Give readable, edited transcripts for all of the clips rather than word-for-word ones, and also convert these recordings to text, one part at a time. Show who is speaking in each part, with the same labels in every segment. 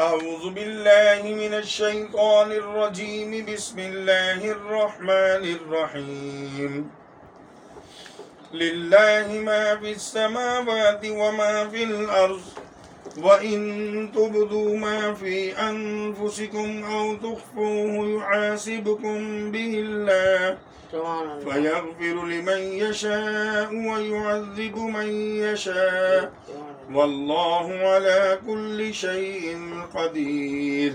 Speaker 1: أعوذ بالله من الشيطان الرجيم بسم الله الرحمن الرحيم لله ما في السماوات وما في الأرض وإن تبدوا ما في أنفسكم أو تخفوه يحاسبكم به الله فيغفر لمن يشاء ويعذب من يشاء والله على كل شيء قدير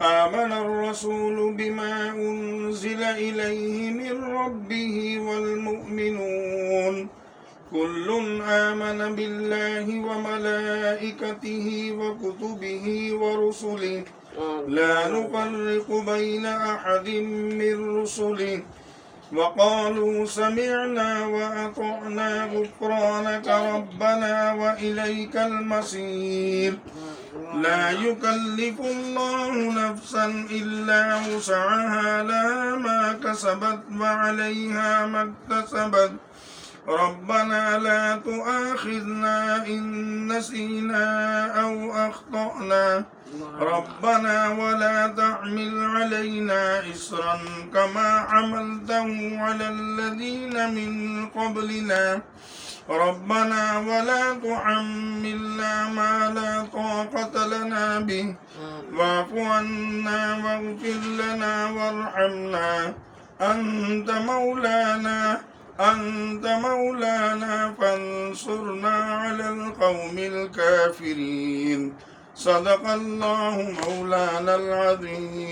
Speaker 1: آمن الرسول بما أنزل إليه من ربه والمؤمنون كل آمن بالله وملائكته وكتبه ورسله لا نفرق بين أحد من رسله وقالوا سمعنا وأطعنا غفرانك ربنا وإليك المصير لا يكلف الله نفسا إلا وسعها لها ما كسبت وعليها ما اكتسبت ربنا لا تؤاخذنا إن نسينا أو أخطأنا ربنا ولا تحمل علينا إصرا كما حملته على الذين من قبلنا ربنا ولا تحملنا ما لا طاقة لنا به واعف عنا واغفر لنا وارحمنا أنت مولانا فانصرنا على القوم الكافرين صدق الله مولانا العظيم.